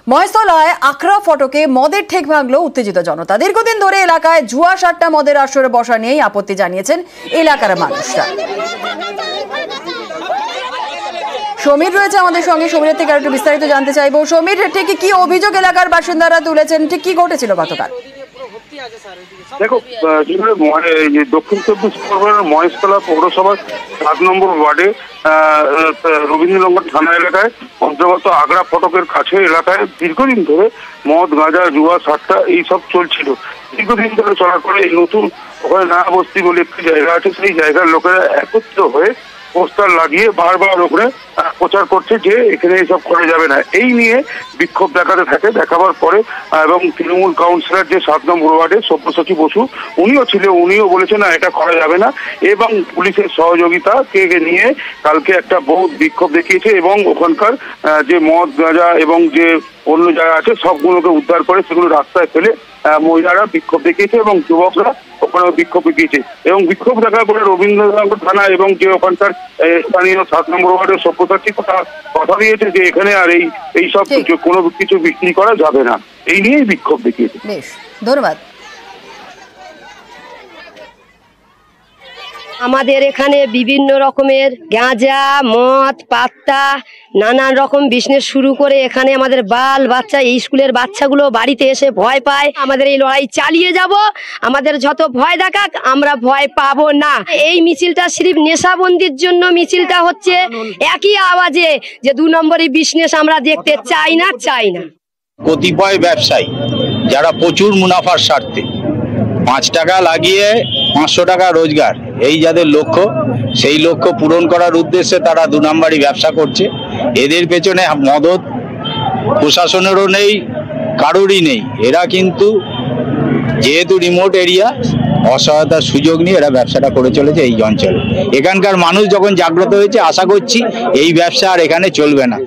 মহেশতলায় আকরা ফটকে মদের ঠেক ভাঙল উত্তেজিত জনতা। দীর্ঘদিন ধরে এলাকায় জুয়া সাট্টা মদের আসরে বসা নিয়েই আপত্তি জানিয়েছেন এলাকার মানুষরা। সমীর রয়েছে আমাদের সঙ্গে, সমীরের থেকে একটু বিস্তারিত জানতে চাইবো। সমীর, ঠিক কি অভিযোগ এলাকার বাসিন্দারা তুলেছেন, ঠিক কি ঘটেছিল গতকাল? দেখো, দক্ষিণ চব্বিশ পরগনার মহেশতলা পৌরসভার 7 নম্বর ওয়ার্ডে রবীন্দ্রনগর থানা এলাকায় অন্তর্গত আগরা ফটকের কাছে এলাকায় দীর্ঘদিন ধরে মদ, গাঁজা, জুয়া, সাট্টা এইসব চলছিল। দীর্ঘদিন ধরে চলার পরে এই নতুন ওখানে না বস্তি বলে একটি জায়গা আছে, সেই জায়গার লোকেরা একত্রিত হয়ে পোস্টার লাগিয়ে বারবার ওখানে প্রচার করছে যে এখানে এসব করা যাবে না। এই নিয়ে বিক্ষোভ দেখাতে থাকে। দেখাবার পরে এবং তৃণমূল কাউন্সিলর যে 7 নম্বর ওয়ার্ডে সব্যসাচী বসু উনিও বলেছেন না, এটা করা যাবে না, এবং পুলিশের সহযোগিতা কে নিয়ে কালকে একটা বহুত বিক্ষোভ দেখিয়েছে এবং ওখানকার যে মদ, গাঁজা এবং যে অন্য জায়গা আছে সবগুলোকে উদ্ধার করে সেগুলো রাস্তায় ফেলে মহিলারা বিক্ষোভ দেখিয়েছে এবং যুবকরা ওখানে বিক্ষোভ দেখিয়েছে। এবং বিক্ষোভ দেখার পরে রবীন্দ্রনগর থানা এবং যে ওখানকার স্থানীয় 7 নম্বর ওয়ার্ডের সভ্যতার্থী কথা দিয়েছে যে এখানে আর এইসব কোনো কিছু বিক্রি করা যাবে না। এই নিয়েই বিক্ষোভ দেখিয়েছে। বেশ, ধন্যবাদ। আমাদের এখানে বিভিন্ন রকমের গাঁজা, মদ, পাত্তা, নানান রকম বিজনেস শুরু করে এখানে আমাদের বাচ্চা, এই স্কুলের বাচ্চাগুলো বাড়িতে এসে ভয় পায়। আমাদের এই লড়াই চালিয়ে যাব, আমাদের যত ভয় দেখাক আমরা ভয় পাবো না। এই মিছিলটা সিরিফ নেশাবন্দির জন্য মিছিলটা হচ্ছে, একই আওয়াজে যে 2 নম্বরই বিজনেস আমরা দেখতে চাই না। কতিপয় ব্যবসায়ী যারা প্রচুর মুনাফার স্বার্থে 5 টাকা লাগিয়ে 500 টাকা রোজগার, এই যাদের লক্ষ্য, সেই লক্ষ্য পূরণ করার উদ্দেশ্যে তারা 2 নম্বরই ব্যবসা করছে। এদের পেছনে মদত প্রশাসনেরও নেই, কারোরই নেই। এরা কিন্তু যেহেতু রিমোট এরিয়া, অসহায়তার সুযোগ নিয়ে এরা ব্যবসাটা করে চলেছে এই অঞ্চলে। এখানকার মানুষ যখন জাগ্রত হয়েছে, আশা করছি এই ব্যবসা আর এখানে চলবে না।